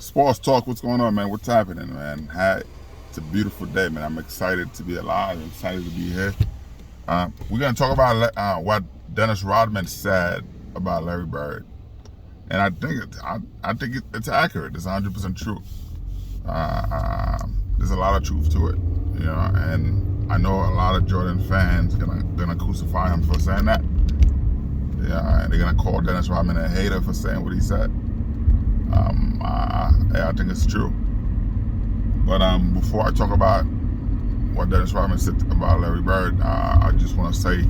Sports Talk, what's going on, man? What's happening, man? It's a beautiful day, man. I'm excited to be alive. I'm excited to be here. We're going to talk about what Dennis Rodman said about Larry Bird. And I think it's accurate. It's 100% true. There's a lot of truth to it, and I know a lot of Jordan fans gonna crucify him for saying that. Yeah, and they're gonna call Dennis Rodman a hater for saying what he said. I think it's true. But before I talk about what Dennis Rodman said about Larry Bird, I just want to say,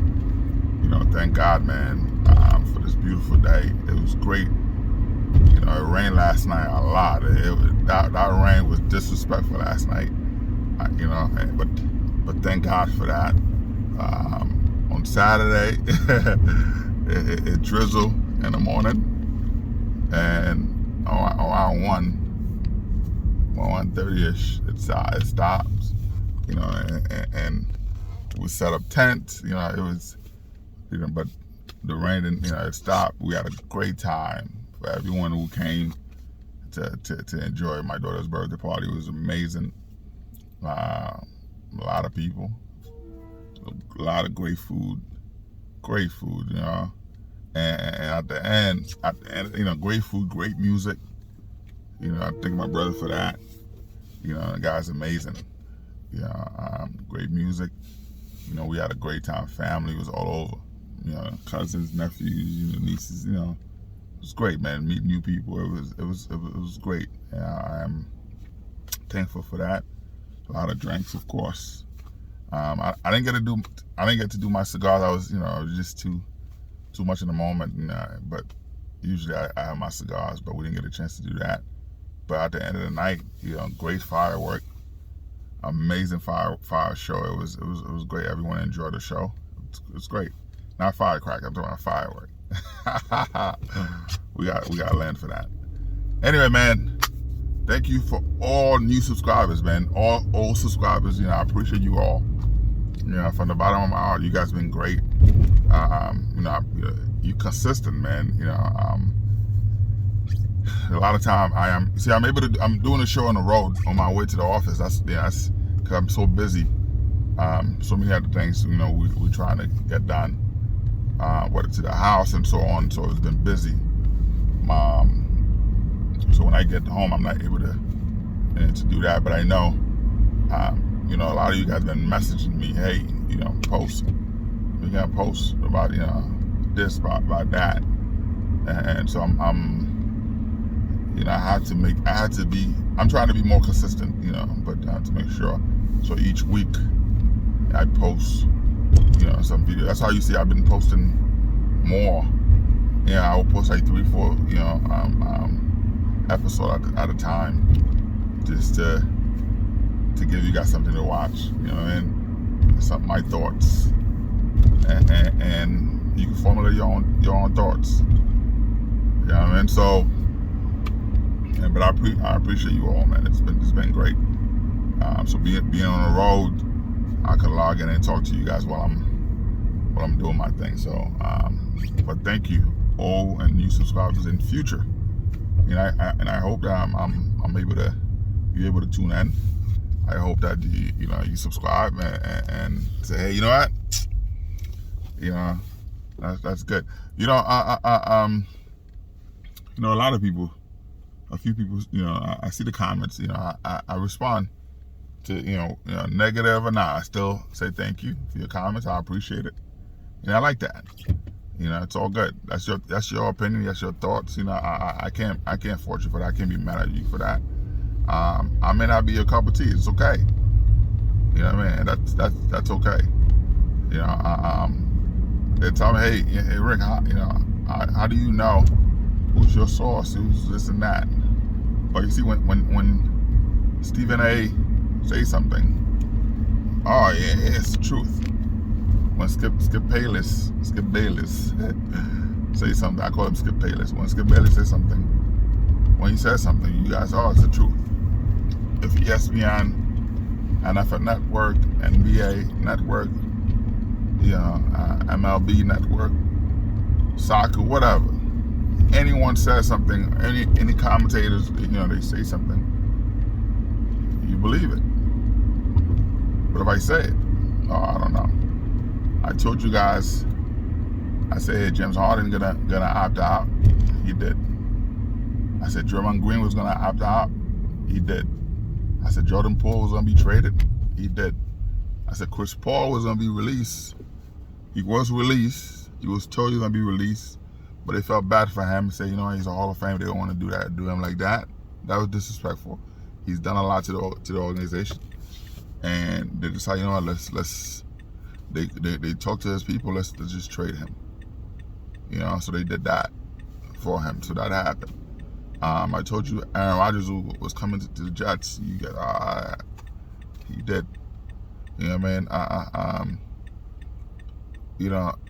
thank God, man, for this beautiful day. It was great. It rained last night a lot. That rain was disrespectful last night. But thank God for that. On Saturday, it drizzled in the morning, and around 1:30ish, it stops. And we set up tents. It was, but the rain didn't. It stopped. We had a great time. For everyone who came to enjoy my daughter's birthday party, it was amazing. A lot of people, a lot of great food, and at the end, great food, great music. I thank my brother for that. The guy's amazing. Great music. We had a great time. Family was all over. Cousins, nephews, nieces. It was great, man. Meet new people. It was great. I'm thankful for that. A lot of drinks, of course. I didn't get to do my cigars. I was just too much in the moment. But usually I have my cigars, but we didn't get a chance to do that. But at the end of the night, great firework, amazing fire show. It was great. Everyone enjoyed the show. It's great. Not firecracker. I'm talking about firework. we got land for that. Anyway, man, thank you for all new subscribers, man. All old subscribers, I appreciate you all. From the bottom of my heart, you guys been great. You consistent, man. A lot of time I'm doing a show on the road on my way to the office. That's because I'm so busy. So many other things, we're trying to get done. Whether to the house and so on. So it's been busy. So when I get home, I'm not able to do that. But I know, a lot of you guys have been messaging me, hey, post. We gotta post about this, about that, and so I'm trying to be more consistent, but to make sure. So each week I post, some video. That's how you see I've been posting more. I will post like 3-4, episode at a time, just to give you guys something to watch. My thoughts, and you can formulate your own thoughts. So, but I appreciate you all, man. It's been great. So being on the road, I can log in and talk to you guys while I'm doing my thing. So, but thank you, old and new subscribers in future. I hope that I'm able to be able to tune in. I hope that you subscribe and say, hey, you know what, that's good. A lot of people, a few people, I see the comments. I respond to negative or not. I still say thank you for your comments. I appreciate it. I like that. It's all good. That's your opinion. That's your thoughts. I can't fault you for that. I can't be mad at you for that. I may not be your cup of tea. It's okay. That's okay. They tell me, hey Rick, how do you know who's your source, who's this and that? But you see, when Stephen A. say something, oh yeah, it's the truth. When Skip Bayless say something, I call him Skip Bayless. When Skip Bayless says something, when he says something, you guys, oh, it's the truth. If ESPN, NFL Network, NBA Network, MLB Network, soccer, whatever, anyone says something, any commentators, they say something, you believe it. But if I say it, oh, I don't know. I told you guys, I said, hey, James Harden gonna opt out. He did. I said Draymond Green was gonna opt out. He did. I said Jordan Poole was gonna be traded. He did. I said Chris Paul was gonna be released. He was released. He was told he was gonna be released, but they felt bad for him. Say, he's a Hall of Fame. They don't want to do him like that. That was disrespectful. He's done a lot to the organization, and they decided, what? Let's. They talked to his people. Let's just trade him. So they did that for him. So that happened. I told you Aaron Rodgers was coming to the Jets. You get, he did.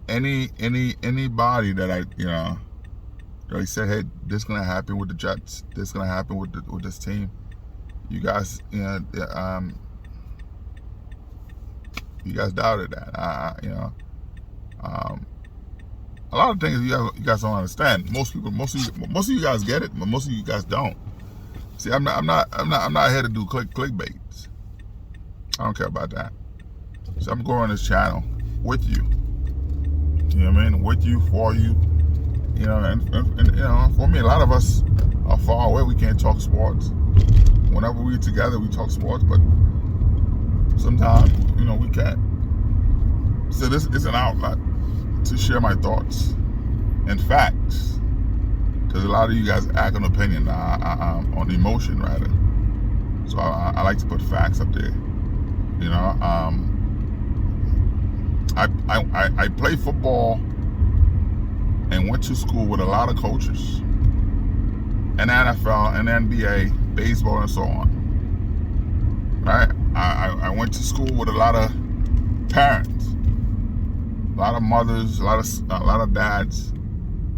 Anybody that they said, hey, this is gonna happen with the Jets. This is gonna happen with this team. You guys, you guys doubted that. A lot of things you guys don't understand. Most of you guys get it, but most of you guys don't. See, I'm not here to do clickbaits. I don't care about that. So I'm going on this channel with you. You know what I mean? With you, for you. And for me, a lot of us are far away. We can't talk sports. Whenever we're together, we talk sports, but sometimes, we can't. So this is an outlet to share my thoughts and facts, because a lot of you guys act on opinion, on emotion rather. So I like to put facts up there. I played football and went to school with a lot of coaches, and NFL and NBA, baseball, and so on. Right? I went to school with a lot of parents, a lot of mothers, a lot of dads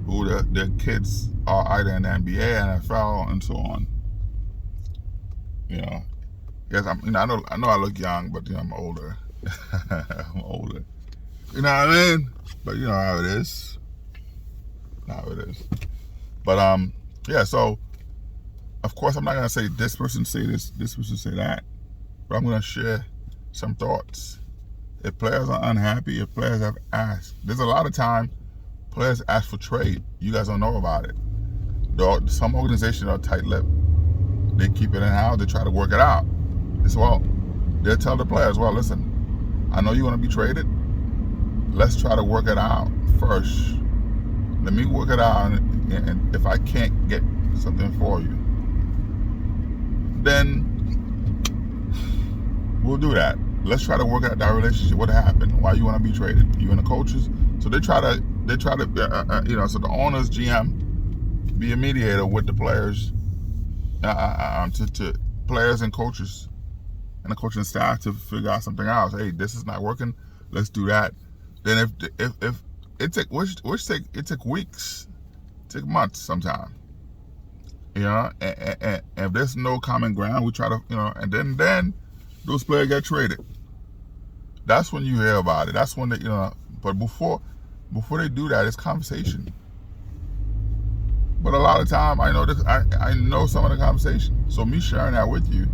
who their kids are either in the NBA, NFL, and so on. Yes, I know I look young, but I'm older. I'm older. You know what I mean? But you know how it is. But yeah. So of course I'm not gonna say this person say this person say that, but I'm gonna share some thoughts. If players are unhappy, if players have asked, there's a lot of time players ask for trade. You guys don't know about it. Some organizations are tight-lipped. They keep it in house. They try to work it out as well. They'll tell the players, well, listen, I know you want to be traded. Let's try to work it out first. Let me work it out, and if I can't get something for you, then we'll do that. Let's try to work out that relationship. What happened? Why you want to be traded? You and the coaches. So they try to, so the owners, GM, be a mediator with the players, to players and coaches, and the coaching staff to figure out something else. Hey, this is not working. Let's do that. Then if it took weeks, take months sometimes. And if there's no common ground, we try to, and then those players get traded. That's when you hear about it. That's when they, but before they do that, it's conversation. But a lot of time, I know this. I know some of the conversation. So me sharing that with you,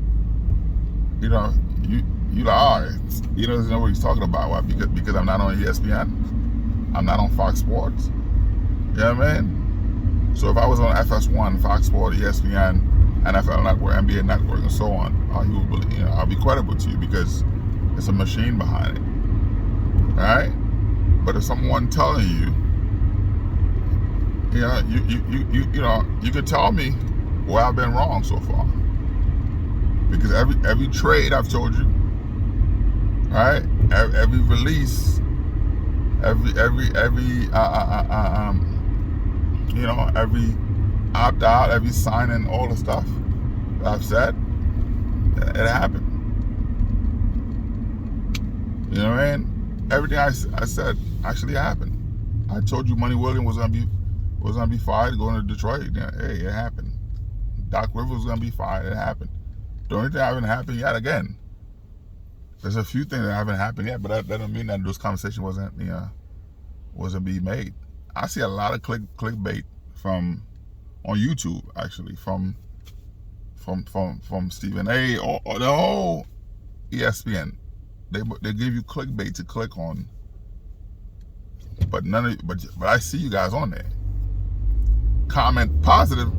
you like, he doesn't know what he's talking about. Why? Because I'm not on ESPN. I'm not on Fox Sports. You know what I mean? So if I was on FS1, Fox Sports, ESPN, NFL Network, NBA Network, and so on, I'll be credible to you because it's a machine behind it, right? But if someone telling you, you can tell me where I've been wrong so far, because every trade I've told you, right? Every release, every opt out, every signing, all the stuff that I've said, it happened. You know what I mean? Everything I said actually happened. I told you Money Williams was gonna be fired going to Detroit. Hey, it happened. Doc Rivers was gonna be fired. It happened. The only thing that haven't happened yet, again, there's a few things that haven't happened yet, but that doesn't mean that those conversations wasn't being made. I see a lot of clickbait from on YouTube, actually, from Stephen A. or the whole ESPN. They give you clickbait to click on, but but I see you guys on there. Comment positive.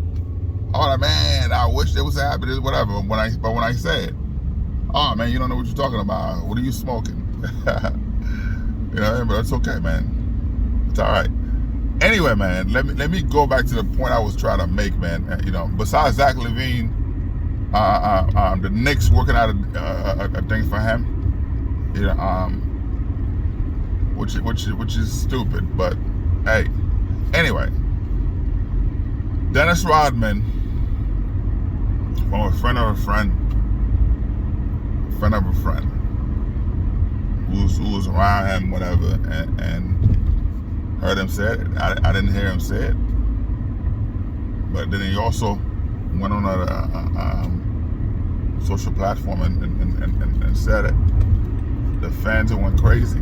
Oh man, I wish there was a habit, whatever. When I said, oh man, you don't know what you're talking about. What are you smoking? You know, but it's okay, man. It's all right. Anyway, man, let me go back to the point I was trying to make, man. You know, besides Zach LaVine, the Knicks working out a thing for him. You know, which is stupid, but hey. Anyway, Dennis Rodman, from a friend of a friend who was around him, whatever, and heard him say it. I didn't hear him say it, but then he also went on a social platform and said it. The fans went crazy.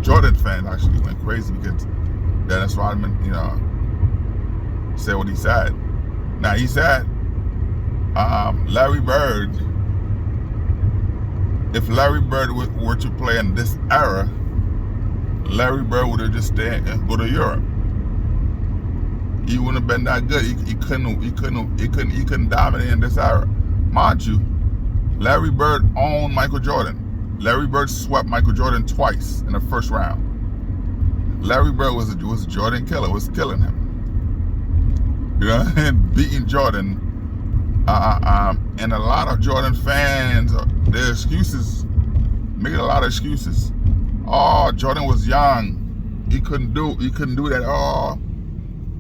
Jordan fans actually went crazy because Dennis Rodman, you know, said what he said. Now he said, Larry Bird, if Larry Bird were to play in this era, Larry Bird would have just stayed and go to Europe. He wouldn't have been that good. He couldn't dominate in this era. Mind you, Larry Bird owned Michael Jordan. Larry Bird swept Michael Jordan twice in the first round. Larry Bird was a Jordan killer, was killing him. You know, and beating Jordan. And a lot of Jordan fans, their excuses, making a lot of excuses. Oh, Jordan was young. He couldn't do that. Oh,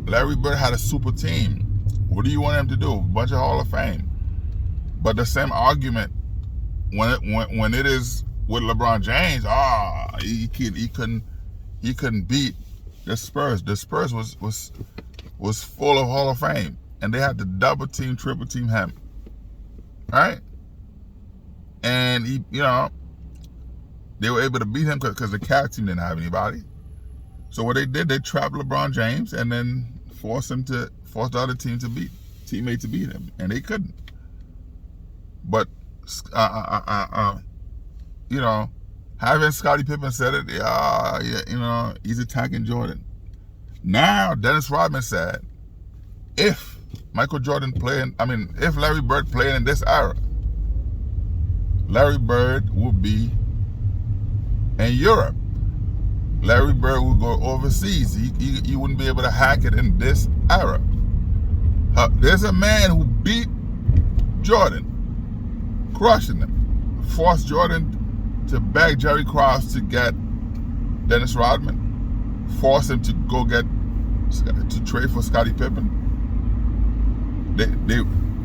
Larry Bird had a super team. What do you want him to do? A bunch of Hall of Fame. But the same argument when it is with LeBron James, he couldn't beat the Spurs. The Spurs was full of Hall of Fame, and they had to double team, triple team him, right? And he, you know, they were able to beat him because the Cavs team didn't have anybody. So what they did, they trapped LeBron James and then forced the other teammate to beat him, and they couldn't. But you know, having Scottie Pippen said it, yeah, you know, he's attacking Jordan. Now Dennis Rodman said, if Larry Bird playing in this era, Larry Bird would be in Europe. Larry Bird would go overseas. He wouldn't be able to hack it in this era. There's a man who beat Jordan, crushing him, forced Jordan to beg Jerry Krause to get Dennis Rodman, forced him to go to trade for Scottie Pippen.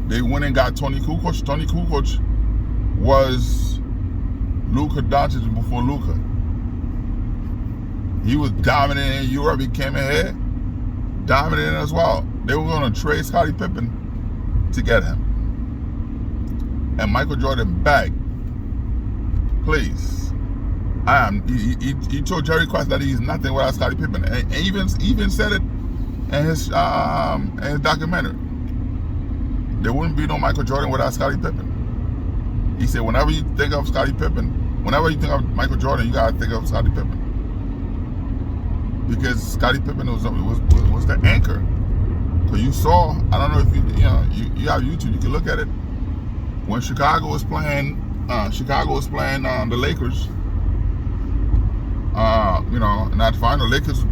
They went and got Tony Kukoc. Tony Kukoc was Luka Doncic before Luka. He was dominating in Europe. He came in here, dominating as well. They were going to trade Scottie Pippen to get him. And Michael Jordan begged, please. He told Jerry Krause that he's nothing without Scottie Pippen, and even said it in his documentary. There wouldn't be no Michael Jordan without Scottie Pippen. He said, whenever you think of Scottie Pippen, whenever you think of Michael Jordan, you gotta think of Scottie Pippen, because Scottie Pippen was the anchor. Because you saw, I don't know if you have YouTube, you can look at it. When Chicago was playing the Lakers, in that final, Lakers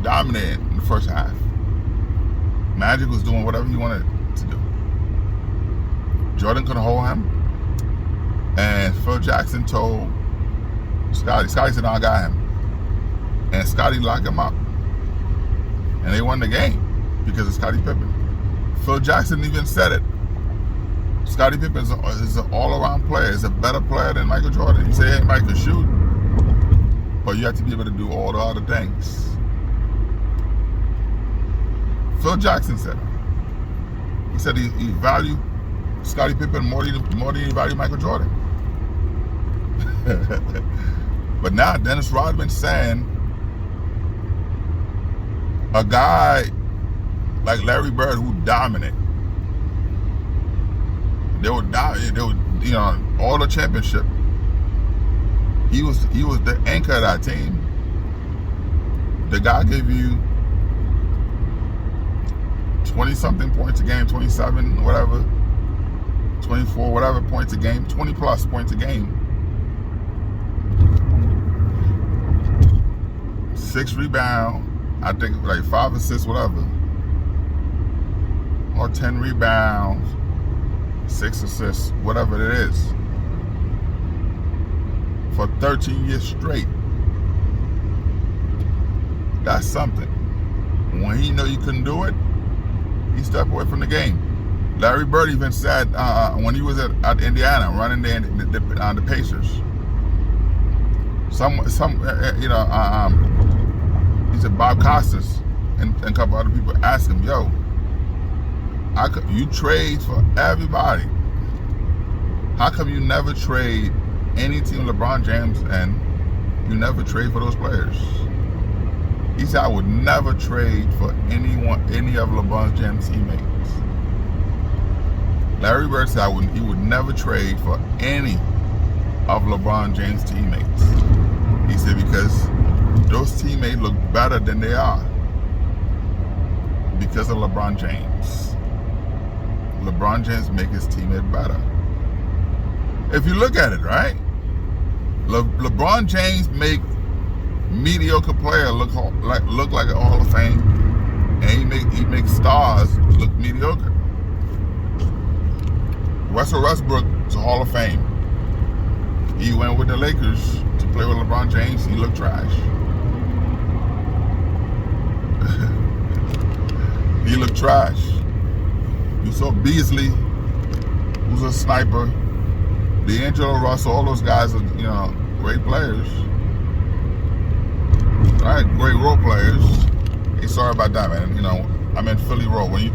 dominated in the first half. Magic was doing whatever he wanted to do. Jordan couldn't hold him, and Phil Jackson told Scottie said, no, I got him. And Scottie locked him up, and they won the game because of Scottie Pippen. Phil Jackson even said it. Scottie Pippen is an all-around player. He's a better player than Michael Jordan. He said, hey, Michael, shoot, but you have to be able to do all the other things. Phil Jackson said it. He said he valued Scottie Pippen more than he valued Michael Jordan. But now Dennis Rodman saying a guy like Larry Bird, who dominant. They would all the championship. He was the anchor of that team. The guy gave you 20-something points a game, 27, whatever, 24, whatever points a game, 20 plus points a game. 6 rebounds, I think like 5 assists, whatever. Or 10 rebounds, 6 assists, whatever it is. For 13 years straight. That's something. When he knew you couldn't do it, he stepped away from the game. Larry Bird even said when he was at Indiana running the Pacers. He said Bob Costas and a couple other people asked him, "Yo, you trade for everybody. How come you never trade any team LeBron James and you never trade for those players?" He said, "I would never trade for any of LeBron James' teammates." Larry Bird said he would never trade for any of LeBron James' teammates. He said because those teammates look better than they are because of LeBron James. LeBron James make his teammate better. If you look at it, right? LeBron James make mediocre player look like a Hall of Fame, and he makes stars look mediocre. Russell Westbrook is a Hall of Fame. He went with the Lakers to play with LeBron James. He looked trash. He looked trash. You saw Beasley, who's a sniper. D'Angelo Russell, all those guys are, great players. All right, great role players. Hey, sorry about that, man. I'm in Philly Road. When you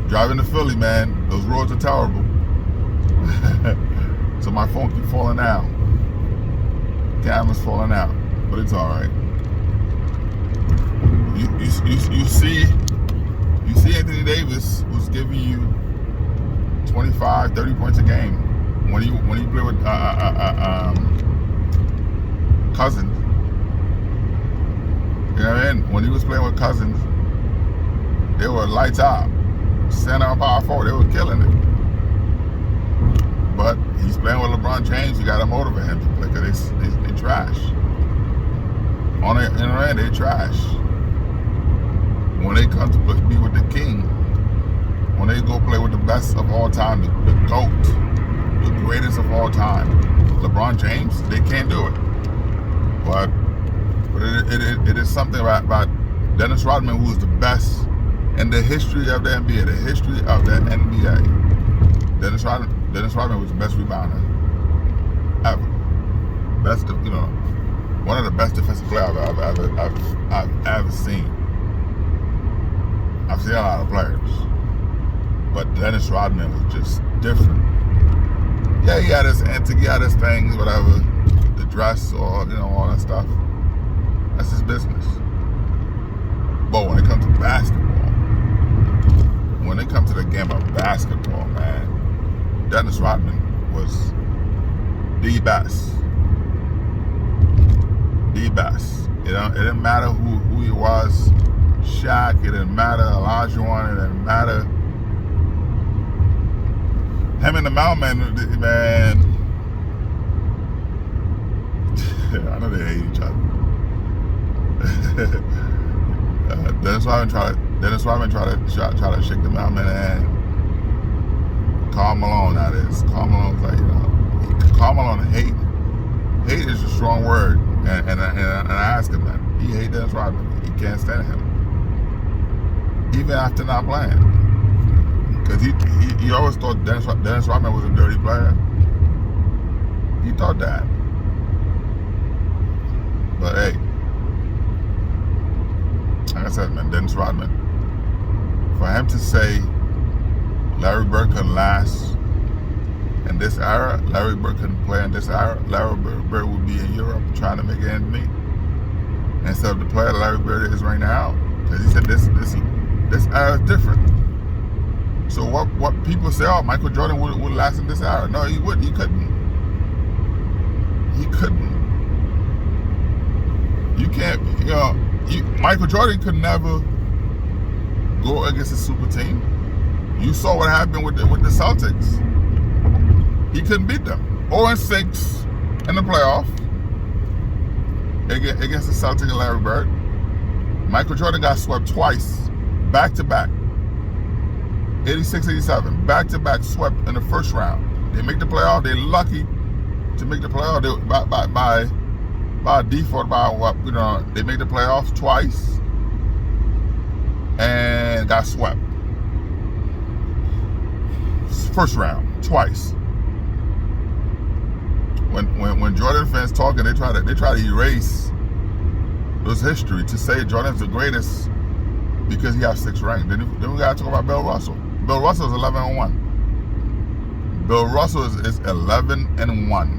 drive into Philly, man, those roads are terrible. So my phone keeps falling out. Camera's falling out, but it's all right. You see Anthony Davis was giving you 25, 30 points a game when he played with Cousins. You know what I mean? When he was playing with Cousins, they were lights out. Center and power forward, they were killing it. But he's playing with LeBron James. You got to motivate him to play because they trash. On the inner end, they trash. When they come to be with the king, when they go play with the best of all time, the GOAT, the greatest of all time, LeBron James, they can't do it. But it is something about Dennis Rodman, who is the best in the history of the NBA, the history of the NBA. Dennis Rodman was the best rebounder ever. One of the best defensive players I've ever seen. I've seen a lot of players, but Dennis Rodman was just different. Yeah, he had his things, whatever, the dress or all that stuff. That's his business. But when it comes to basketball, when it comes to the game of basketball, man, Dennis Rodman was the best. The best. It didn't matter who he was. Shaq, it didn't matter. Olajuwon, it didn't matter. Him and the Mountain Man, I know they hate each other. Dennis Rodman tried to shake the Mountain Man hand. Karl Malone, that is. Karl Malone's like, Karl Malone hate is a strong word. And I asked him that. He hates Dennis Rodman. He can't stand him. Even after not playing. Because he always thought Dennis Rodman was a dirty player. He thought that. But hey, like I said, man, Dennis Rodman, for him to say Larry Bird couldn't last in this era, Larry Bird couldn't play in this era, Larry Bird would be in Europe trying to make ends meet instead of the player Larry Bird is right now. Because he said this This era is different. So what people say, oh, Michael Jordan would last in this era. No, he wouldn't. He couldn't. He couldn't. You can't, Michael Jordan could never go against a super team. You saw what happened with the Celtics. He couldn't beat them. 0-6 in the playoff against the Celtics and Larry Bird. Michael Jordan got swept twice, back to back. 86, 87, back to back swept in the first round. They make the playoff. They're lucky to make the playoff. By default, they make the playoffs twice and got swept. First round, twice. When Jordan fans talking, they try to erase those history to say Jordan's the greatest because he has 6 rings. Then we gotta talk about Bill Russell. Bill Russell is 11-1. Bill Russell is 11-1.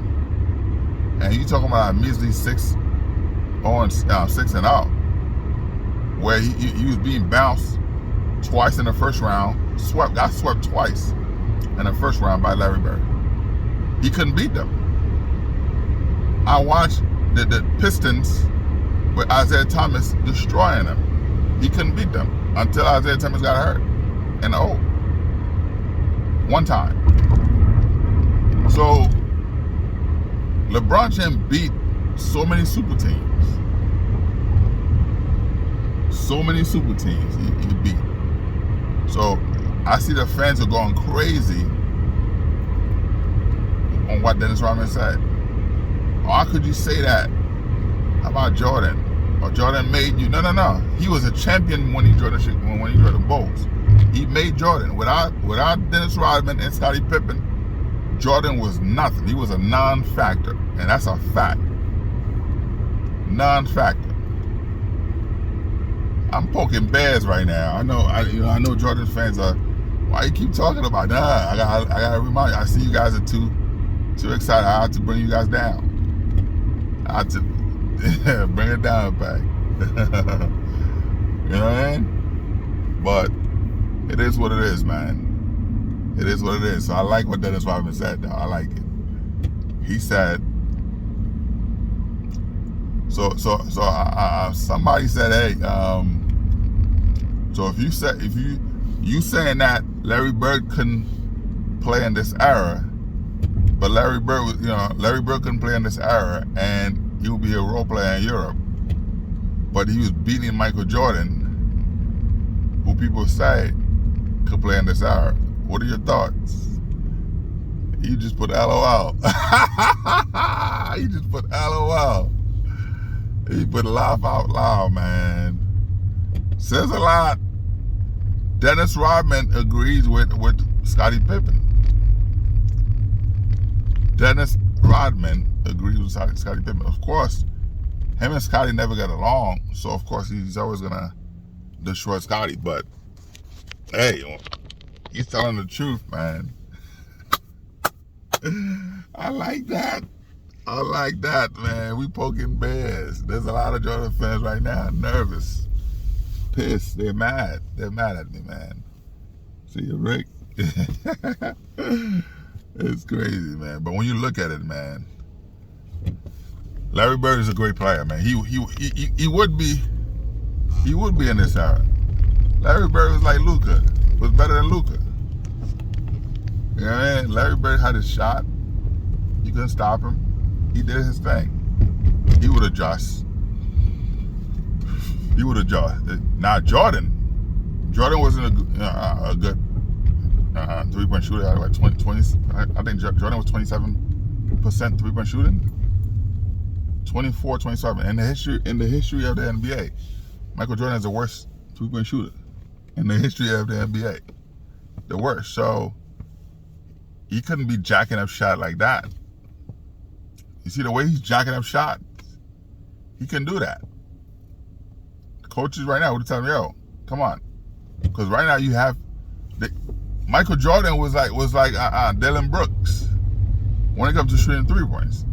And you talking about a measly 6-0, where he was being bounced twice in the first round, got swept twice in the first round by Larry Bird. He couldn't beat them. I watched the Pistons with Isaiah Thomas destroying them. He couldn't beat them until Isaiah Thomas got hurt. And one time. So LeBron James beat so many super teams. So many super teams he beat. So I see the fans are going crazy on what Dennis Rodman said. How could you say that about Jordan? Or Jordan made you? No. He was a champion when he joined the Bulls. He made Jordan. Without Dennis Rodman and Scottie Pippen, Jordan was nothing. He was a non-factor, and that's a fact. Non-factor. I'm poking bears right now. I know Jordan fans are. Why you keep talking about that? I gotta remind you. I see you guys are too excited. I have to bring you guys down. I have to bring it down back. You know what I mean? But it is what it is, man. It is what it is. So I like what Dennis Rodman said, though. I like it. He said, somebody said, hey, so if you saying that Larry Bird couldn't play in this era, but Larry Bird couldn't play in this era, and he would be a role player in Europe, but he was beating Michael Jordan, who people say could play in this era. What are your thoughts? You just put LOL. You just put LOL. You put laugh out loud, man. Says a lot. Dennis Rodman agrees with Scottie Pippen. Dennis Rodman agrees with Scottie Pippen. Of course, him and Scottie never got along, so of course he's always gonna destroy Scottie. But hey, he's telling the truth, man. I like that. I like that, man. We poking bears. There's a lot of Jordan fans right now nervous, pissed. They're mad. They're mad at me, man. See you, Rick. It's crazy, man. But when you look at it, man, Larry Bird is a great player, man. He would be in this era. Larry Bird was like Luka, was better than Luka. You know what I mean? Larry Bird had his shot. You couldn't stop him. He did his thing. He would adjust. Now Jordan wasn't a good three-point shooter. Like 20, I think Jordan was 27% three-point shooting. 24, 27. In the history of the NBA, Michael Jordan is the worst three-point shooter in the history of the NBA. The worst. So he couldn't be jacking up shot like that. You see the way he's jacking up shots? He can do that. The coaches right now would tell me, yo, come on. Because right now you have Michael Jordan was like Dylan Brooks when it comes to shooting 3 points.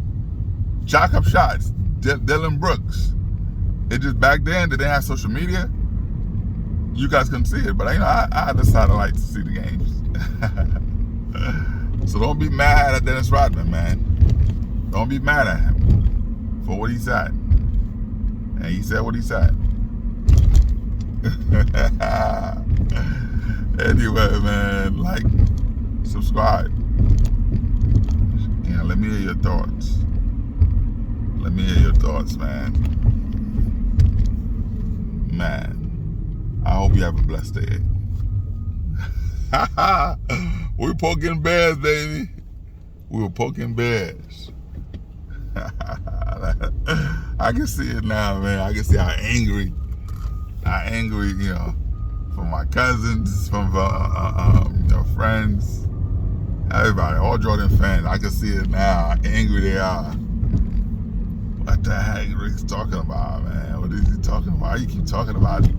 Jack up shots, Dylan Brooks. It just back then they didn't have social media. you guys couldn't see it, but I had the satellite to see the games. So don't be mad at Dennis Rodman, man. Don't be mad at him for what he said. And he said what he said. Anyway, man, like, subscribe. Let me hear your thoughts. Let me hear your thoughts, man. Man, I hope you have a blessed day. We're poking bears, baby. We were poking bears. I can see it now, man. I can see how angry, from my cousins, from friends, everybody, all Jordan fans. I can see it now, how angry they are. What the heck Rick's talking about, man? What is he talking about? Why you keep talking about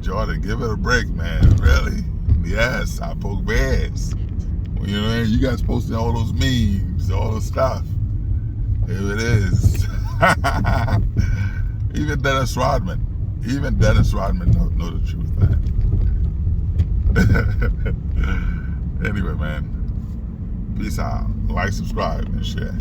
Jordan? Give it a break, man. Really? Yes, I poke bears. Well, you know, you guys posting all those memes, all the stuff. Here it is. Even Dennis Rodman know the truth, man. Anyway, man. Peace out. Like, subscribe, and share.